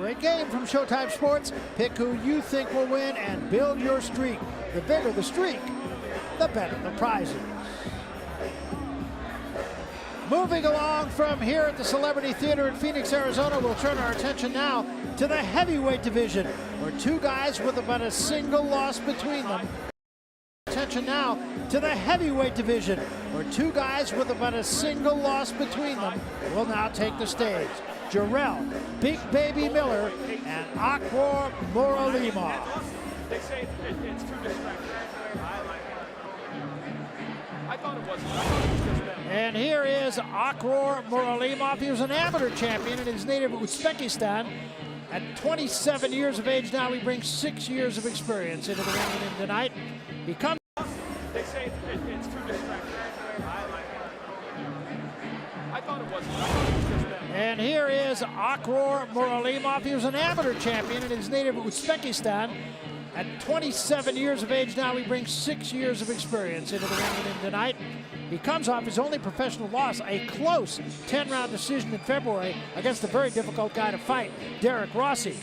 Great game from Showtime Sports. Pick who you think will win and build your streak. The bigger the streak, the better the prizes. Moving along from here at the Celebrity Theater in Phoenix, Arizona, we'll turn our attention now to the heavyweight division, where two guys with about a single loss between them. Attention now to the heavyweight division, where two guys with about a single loss between them will now take the stage. Jarrell, Big Baby Miller, and Akhor Muralimov. They say it's too distracting. I thought it wasn't. And here is Akhor Muralimov. He was an amateur champion in his native Uzbekistan. At 27 years of age now, he brings 6 years of experience into the ring with him tonight. He comes. They say it's too distracting. I thought it wasn't. And here is Akhor Muralimov. He was an amateur champion in his native Uzbekistan. At 27 years of age now, he brings 6 years of experience into the ring with him tonight. He comes off his only professional loss, a close 10-round decision in February against a very difficult guy to fight, Derek Rossi.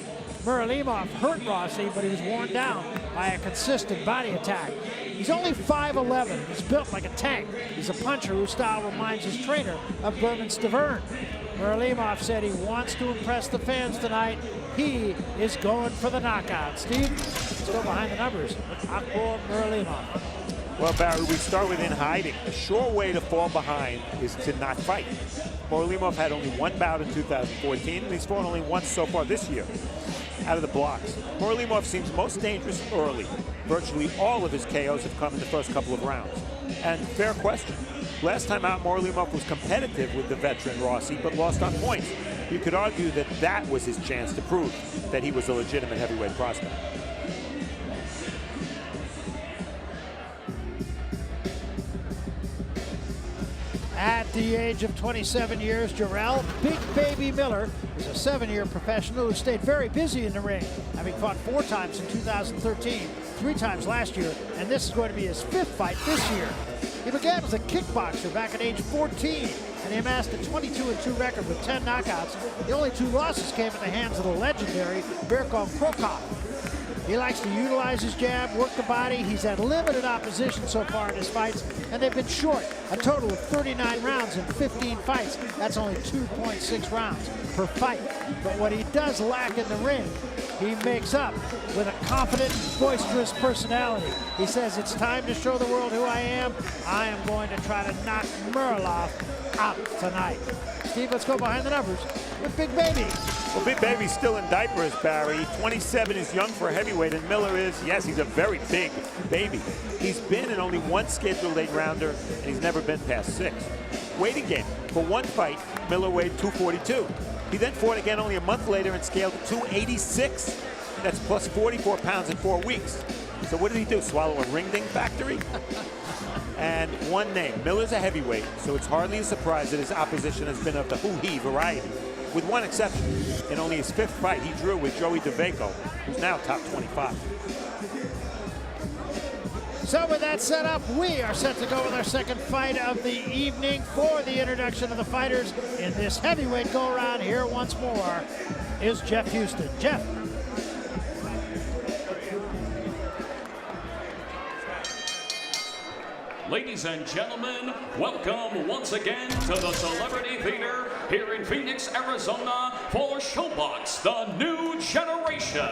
Muralimov hurt Rossi, but he was worn down by a consistent body attack. He's only 5'11". He's built like a tank. He's a puncher whose style reminds his trainer of Berman Stavern. Muralimov said he wants to impress the fans tonight. He is going for the knockout. Steve, let's go behind the numbers with Akhor Muralimov. Well, Barry, we start with in hiding. A sure way to fall behind is to not fight. Muralimov had only one bout in 2014, and he's fought only once so far this year out of the blocks. Muralimov seems most dangerous early. Virtually all of his KOs have come in the first couple of rounds. And fair question. Last time out, Muralimov was competitive with the veteran Rossi, but lost on points. You could argue that that was his chance to prove that he was a legitimate heavyweight prospect. At the age of 27 years, Jarrell, Big Baby Miller, is a 7-year professional who stayed very busy in the ring, having fought 4 times in 2013, 3 times last year, and this is going to be his 5th fight this year. He began as a kickboxer back at age 14, and he amassed a 22-2 record with 10 knockouts. The only 2 losses came at the hands of the legendary Berko Krokop. He likes to utilize his jab, work the body. He's had limited opposition so far in his fights, and they've been short. A total of 39 rounds in 15 fights. That's only 2.6 rounds per fight. But what he does lack in the ring, he makes up with a confident, boisterous personality. He says, it's time to show the world who I am. I am going to try to knock Muralimov out tonight. Steve, let's go behind the numbers with Big Baby. Well, Big Baby's still in diapers, Barry. 27 is young for a heavyweight, and Miller is, yes, he's a very big baby. He's been in only one scheduled 8-rounder, and he's never been past 6. Weighting game. For one fight, Miller weighed 242. He then fought again only a month later and scaled to 286. That's plus 44 pounds in 4 weeks. So what did he do, swallow a ring-ding factory? And one name, Miller's a heavyweight, so it's hardly a surprise that his opposition has been of the hoo-hee variety. With one exception, in only his 5th fight, he drew with Joey DeVaco, who's now top 25. So with that set up, we are set to go with our second fight of the evening for the introduction of the fighters in this heavyweight go-around. Here once more is Jeff Houston. Jeff. Ladies and gentlemen, welcome once again to the Celebrity Theater here in Phoenix, Arizona for Showbox, the new generation.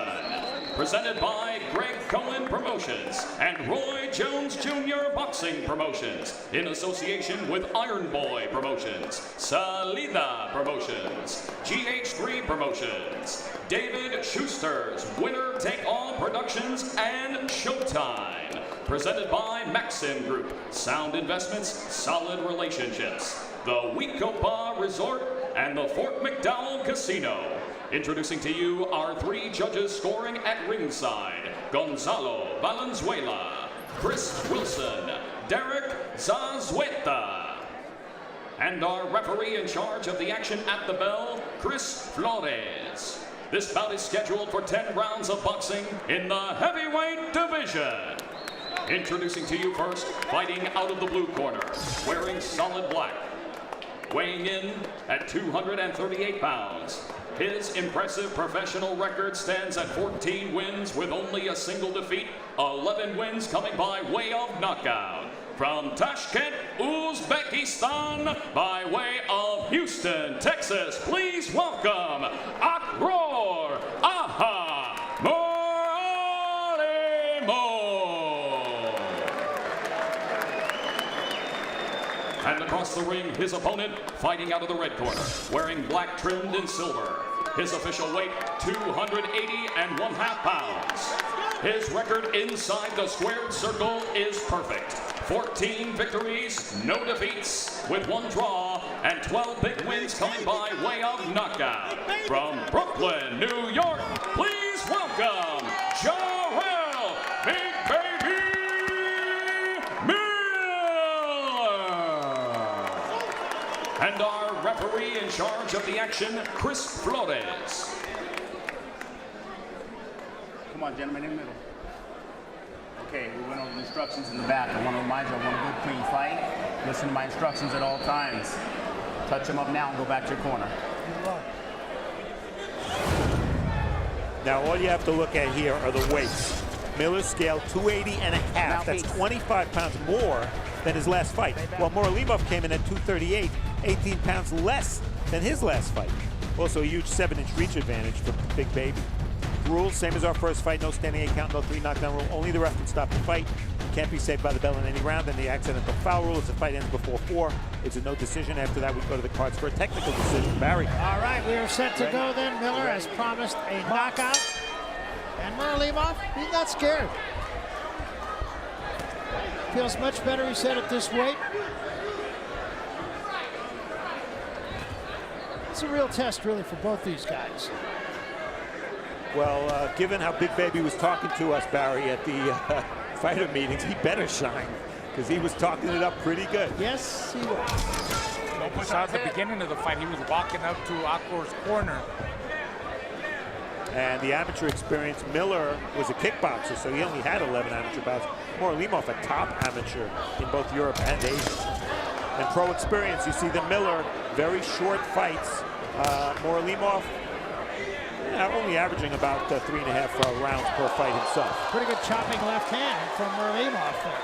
Presented by Greg Cohen Promotions and Roy Jones Jr. Boxing Promotions in association with Iron Boy Promotions, Salida Promotions, GH3 Promotions, David Schuster's Winner Take All Productions, and Showtime. Presented by Maxim Group, Sound Investments, Solid Relationships, the Weekopa Resort, and the Fort McDowell Casino. Introducing to you our 3 judges scoring at ringside: Gonzalo Valenzuela, Chris Wilson, Derek Zazueta. And our referee in charge of the action at the bell, Chris Flores. This bout is scheduled for 10 rounds of boxing in the heavyweight division. Introducing to you first, fighting out of the blue corner, wearing solid black, weighing in at 238 pounds, His impressive professional record stands at 14 wins with only a single defeat, 11 wins coming by way of knockout. From Tashkent, Uzbekistan, by way of Houston, Texas, please welcome Akhor Muralimov. And across the ring, his opponent, fighting out of the red corner, wearing black trimmed in silver. His official weight, 280.5 pounds. His record inside the squared circle is perfect. 14 victories, no defeats, with 1 draw, and 12 big wins coming by way of knockout. From Brooklyn, New York, please welcome Jarrell, Big Baby Miller. And our referee in charge of the action, Chris Flores. Come on, gentlemen, in the middle. Okay, we went over the instructions in the back. I want to remind you, I want a good, clean fight. Listen to my instructions at all times. Touch them up now and go back to your corner. Now, all you have to look at here are the weights. Miller's scale 280.5. That's 25 pounds more than his last fight. While Muralimov came in at 238, 18 pounds less than his last fight. Also a huge 7-inch reach advantage for Big Baby. Rules, same as our first fight, no standing 8 count, no 3 knockdown rule. Only the ref can stop the fight. You can't be saved by the bell in any round. And the accidental foul rule is the fight ends before 4. It's a no decision. After that, we go to the cards for a technical decision. Barry. All right, we are set to go then. Miller has promised a knockout. And Muralimov, he's not scared. Feels much better, he said, at this weight. It's a real test, really, for both these guys. Well, given how Big Baby was talking to us, Barry, at the fighter meetings, he better shine, because he was talking it up pretty good. Yes, he was. We saw at the beginning of the fight, he was walking up to Akhor's corner. And the amateur experience, Miller was a kickboxer, so he only had 11 amateur bouts. Muralimov, a top amateur in both Europe and Asia. And pro experience, you see the Miller, very short fights. Muralimov, only averaging about 3.5 rounds per fight himself. Pretty good chopping left hand from Muralimov there.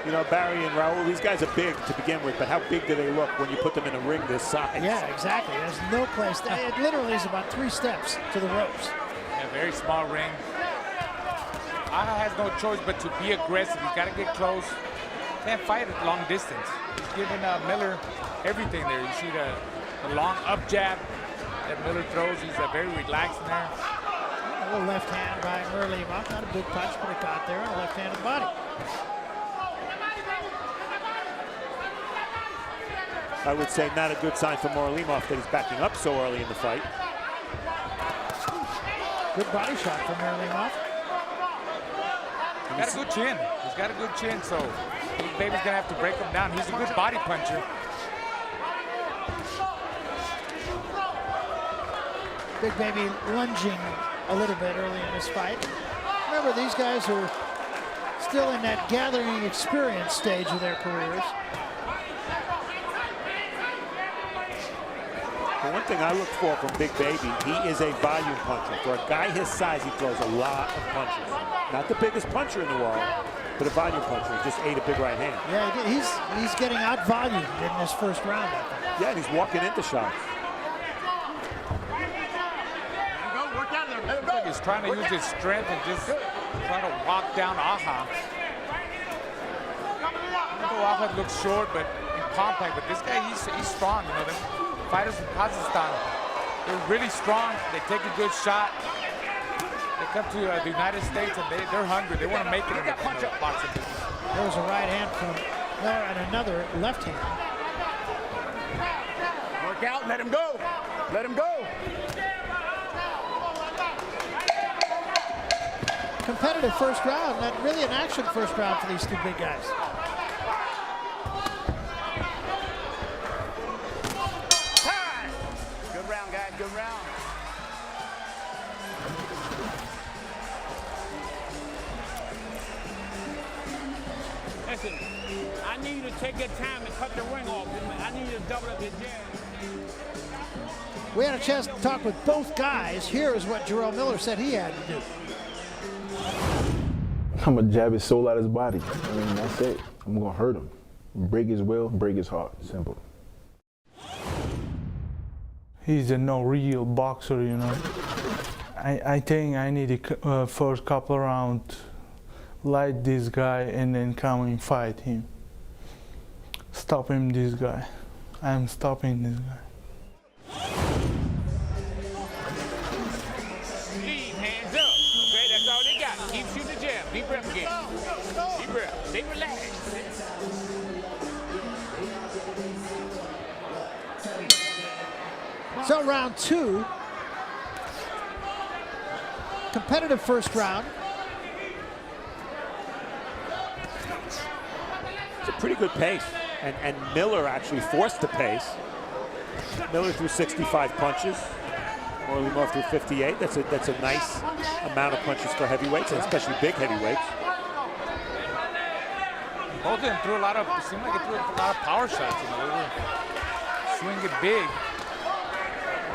You know, Barry and Raul, these guys are big to begin with, but how big do they look when you put them in a ring this size? Yeah, exactly. There's no place. It literally is about 3 steps to the ropes. A very small ring. Aha has no choice but to be aggressive. He's got to get close. Can't fight at long distance. He's giving Miller everything there. You see the long up jab that Miller throws. He's very relaxed in there. A little left hand by Muralimov. Not a big punch, but it got there on the left hand of the body. I would say not a good sign for Muralimov that he's backing up so early in the fight. Good body shot from Muralimov. He's got a good chin. He's got a good chin, so Big Baby's gonna have to break him down. He's a good body puncher. Big Baby lunging a little bit early in this fight. Remember, these guys are still in that gathering experience stage of their careers. The one thing I look for from Big Baby, he is a volume puncher. For a guy his size, he throws a lot of punches. Not the biggest puncher in the world, but a volume puncher. He just ate a big right hand. Yeah, he's getting out-volumed in this first round, I think. Yeah, and he's walking into shots. Looks like he's trying to use his strength and just trying to walk down Akhor. Akhor looks short but compact, but this guy, he's strong. You know, the fighters from Kazakhstan, they're really strong. They take a good shot. They come to the United States and they're hungry. They want to make it in the boxing business. There was a right hand from Miller and another left hand. Work out, let him go. Let him go. Competitive first round, not really an action first round for these two big guys. Good round, guys, good round. Listen, I need you to take your time and cut the ring off. I need you to double up your jab. We had a chance to talk with both guys. Here is what Jarrell Miller said he had to do. I'm gonna jab his soul out of his body. I mean, that's it. I'm gonna hurt him. Break his will, break his heart. Simple. He's a no real boxer, you know. I think I need to first couple of rounds light this guy and then come and fight him. Stop him, this guy. I'm stopping this guy. Leave, hands up. Okay, that's all they got. Keep shooting the jab. Deep breath again. Deep breath. Stay relaxed. So round 2, competitive first round. It's a pretty good pace, and Miller actually forced the pace. Miller threw 65 punches. Muralimov threw 58. That's a nice amount of punches for heavyweights, and especially big heavyweights. Both of them threw a lot of, it seemed like they threw a lot of power shots. You know, they were swinging big.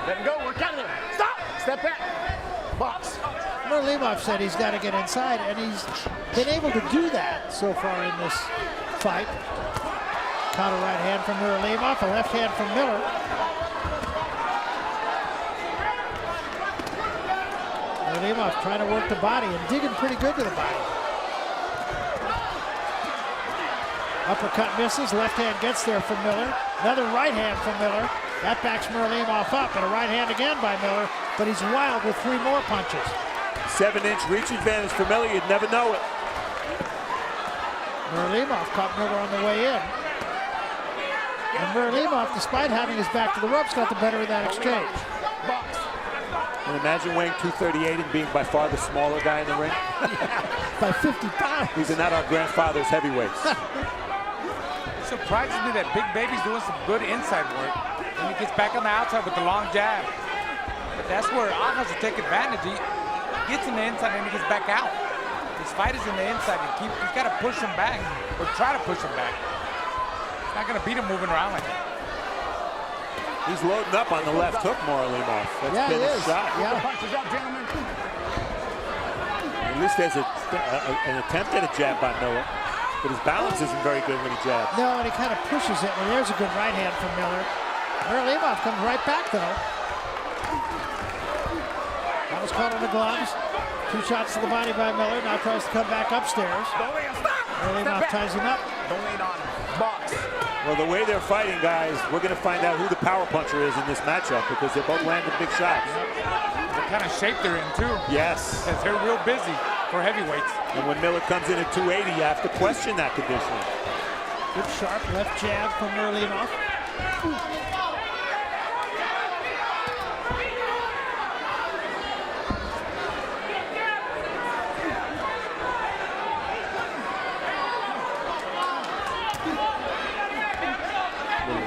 Let him go. Work out of there. Stop. Step back. Box. Muralimov said he's got to get inside, and he's been able to do that so far in this fight. Counter right hand from Muralimov, a left hand from Miller. Muralimov trying to work the body and digging pretty good to the body. Uppercut misses, left hand gets there from Miller. Another right hand from Miller. That backs Muralimov up, and a right hand again by Miller, but he's wild with 3 more punches. 7-inch reach advantage for Miller, you'd never know it. Muralimov caught Miller on the way in. And Muralimov, despite having his back to the ropes, got the better of that exchange. And imagine weighing 238 and being by far the smaller guy in the ring. By 50 pounds. These are not our grandfather's heavyweights. Surprises me that Big Baby's doing some good inside work. And he gets back on the outside with the long jab. But that's where Akhor has to take advantage. He gets in the inside and he gets back out. His fight is in the inside. He's got to push him back, or try to push him back. He's not going to beat him moving around like that. He's loading up on the left hook, Muralimov. That's been a shot. Yeah. Punches up, gentlemen. At least there's an attempt at a jab by Miller. But his balance isn't very good when he jabs. No, and he kind of pushes it, and there's a good right hand from Miller. Muralimov comes right back, though. That was caught on the gloves. 2 shots to the body by Miller. Now tries to come back upstairs. Muralimov ties him up. Don't lean on him. Box. Well, the way they're fighting, guys, we're going to find out who the power puncher is in this matchup because they're both landing big shots. The kind of shape they're in, too. Yes. Because they're real busy for heavyweights. And when Miller comes in at 280, you have to question that conditioning. Good sharp left jab from Muralimov.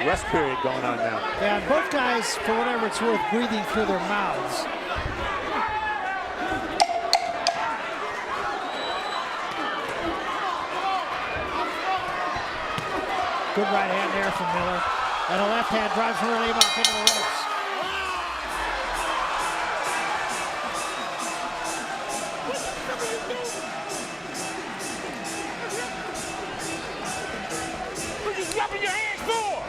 Rest period going on now. Yeah, and both guys, for whatever it's worth, breathing through their mouths. Good right hand there from Miller. And a left hand drives Muralimov into the ropes. What you slapping your hands for?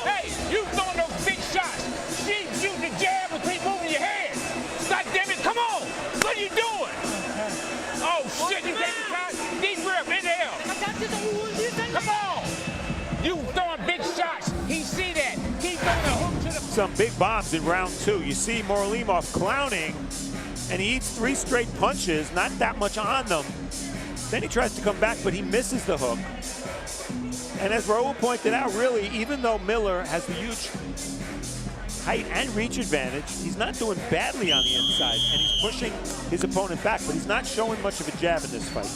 Hey, you throwing those big shots. She's shooting the jab and keep moving your head. God damn it, come on. What are you doing? Oh, shit, you take the shot. Deep breath, inhale. Come on. You throwing big shots. He see that. He's throwing a hook to the... Some big bombs in round 2. You see Muralimov clowning, and he eats 3 straight punches, not that much on them. Then he tries to come back, but he misses the hook. And as Raul pointed out, really, even though Miller has the huge height and reach advantage, he's not doing badly on the inside, and he's pushing his opponent back, but he's not showing much of a jab in this fight.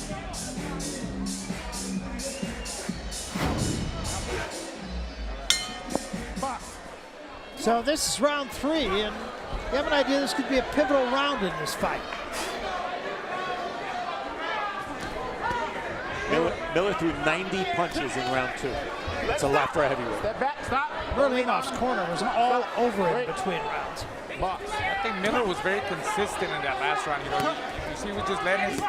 So this is round 3, and you have an idea this could be a pivotal round in this fight. Miller threw 90 punches in round 2. That's a lot for a heavyweight. Step back, stop. Muralimov's corner was all over it between rounds. I think Miller was very consistent in that last round. You know, you see, he was just letting his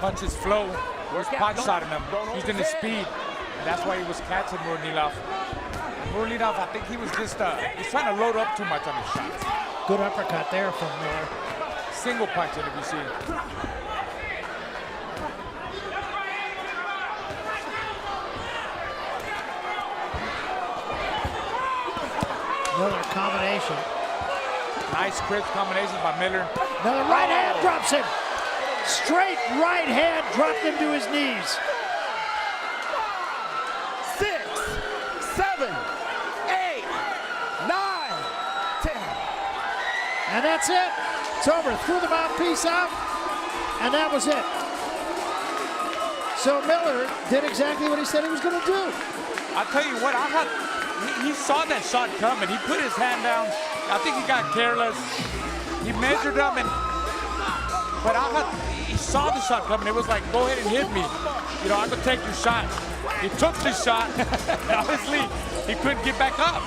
punches flow. He was pot shotting him, using his speed. And that's why he was catching Muralimov. Muralimov, I think he was just he's trying to load up too much on his shots. Good uppercut there from Miller. Single punching, if you see. Miller combination. Nice crisp combination by Miller. Another right hand drops him. Straight right hand dropped him to his knees. 6, 7, 8, 9, 10. And that's it. It's over. Threw the mouthpiece out, and that was it. So Miller did exactly what he said he was going to do. I'll tell you what, he saw that shot coming. He put his hand down. I think he got careless. He measured him, but he saw the shot coming. It was like, go ahead and hit me. You know, I'm gonna take your shot. He took the shot. Obviously, he couldn't get back up.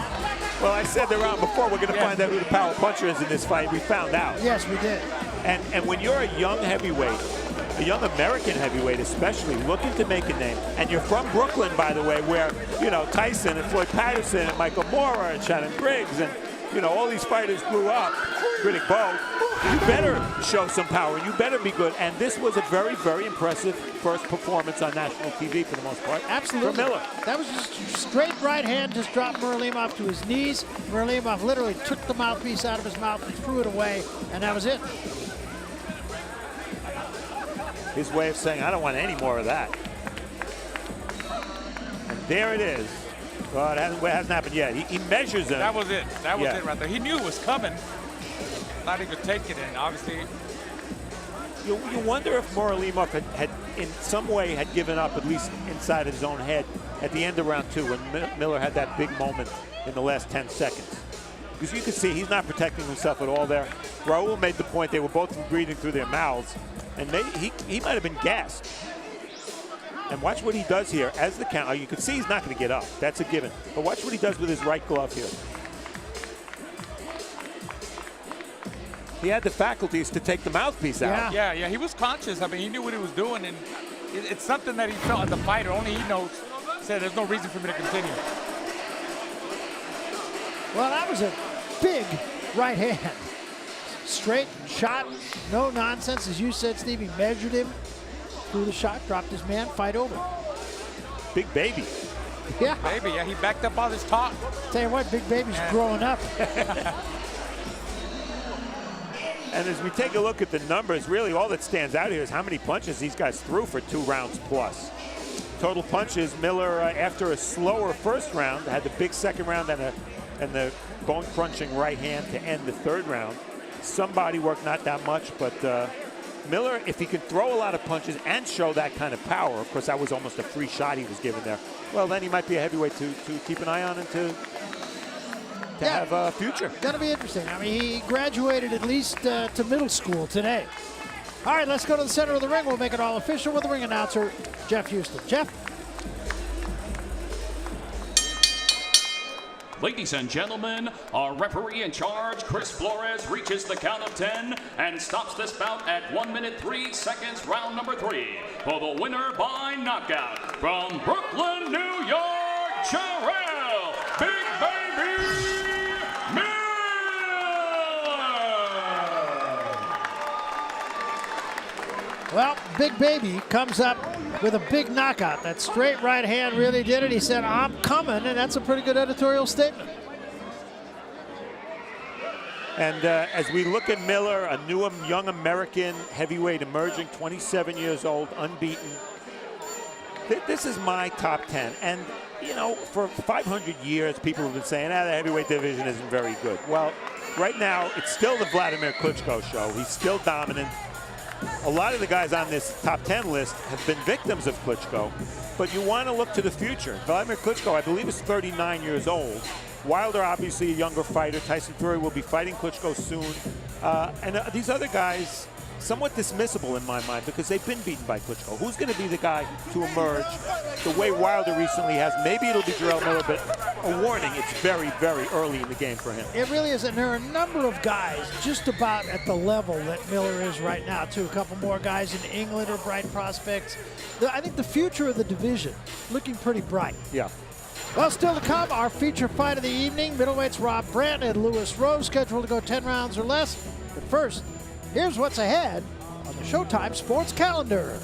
Well, I said the round before, we're going to find out who the power puncher is in this fight. We found out. Yes, we did. And when you're a young heavyweight, a young American heavyweight especially, looking to make a name, and you're from Brooklyn, by the way, where, you know, Tyson and Floyd Patterson and Michael Moorer and Shannon Briggs and, you know, all these fighters grew up, Riddick Bowe, you better show some power. You better be good. And this was a very, very impressive first performance on national TV for the most part. Absolutely. For Miller. That was just straight right hand, just dropped Muralimov to his knees. Muralimov literally took the mouthpiece out of his mouth and threw it away, and that was it. His way of saying, I don't want any more of that. And there it is. Well, it hasn't happened yet. He measures him. That was it. That was it right there. He knew it was coming. Thought he could take it, and obviously. You wonder if Muralimov had in some way had given up, at least inside of his own head, at the end of round 2 when Miller had that big moment in the last 10 seconds. Because you can see he's not protecting himself at all there. Raul made the point they were both breathing through their mouths, and he might have been gassed. And watch what he does here as the count. You can see he's not going to get up. That's a given. But watch what he does with his right glove here. He had the faculties to take the mouthpiece out. Yeah, he was conscious. I mean, he knew what he was doing, and it's something that he felt as a fighter. Only he knows. Said there's no reason for me to continue. Well, that was a big right hand. Straight shot, no nonsense. As you said, Steve, he measured him, threw the shot, dropped his man, fight over. Big baby. Yeah. Baby, yeah, he backed up all his talk. Tell you what, Big Baby's growing up. And as we take a look at the numbers, really all that stands out here is how many punches these guys threw for 2 rounds plus. Total punches, Miller, after a slower first round, had the big second round and the bone-crunching right hand to end the third round. Some body work, not that much, but Miller, if he could throw a lot of punches and show that kind of power, of course that was almost a free shot he was given there, well then he might be a heavyweight to keep an eye on and to have a future. Gonna be interesting. I mean, he graduated at least to middle school today. All right, let's go to the center of the ring. We'll make it all official with the ring announcer, Jeff Houston. Jeff? Ladies and gentlemen, our referee in charge, Chris Flores, reaches the count of 10 and stops this bout at 1 minute 3 seconds, round number 3. For the winner by knockout, from Brooklyn, New York, Jarrell, Big Baby Miller! Well, Big Baby comes up with a big knockout. That straight right hand really did it. He said, I'm coming, and that's a pretty good editorial statement. And as we look at Miller, a new young American heavyweight emerging, 27 years old, unbeaten. This is my top 10. And, you know, for 500 years, people have been saying, the heavyweight division isn't very good. Well, right now, it's still the Vladimir Klitschko show. He's still dominant. A lot of the guys on this top 10 list have been victims of Klitschko, but you want to look to the future. Vladimir Klitschko, I believe, is 39 years old. Wilder, obviously a younger fighter. Tyson Fury will be fighting Klitschko soon. And these other guys, somewhat dismissible in my mind because they've been beaten by Klitschko. Who's going to be the guy to emerge the way Wilder recently has? Maybe it'll be Jarrell Miller, but a warning, it's very, very early in the game for him. It really is, and there are a number of guys just about at the level that Miller is right now, too. A couple more guys in England are bright prospects. I think the future of the division looking pretty bright. Yeah. Well, still to come, our feature fight of the evening. Middleweights Rob Brandt and Lewis Rose scheduled to go 10 rounds or less. But first, here's what's ahead on the Showtime Sports Calendar.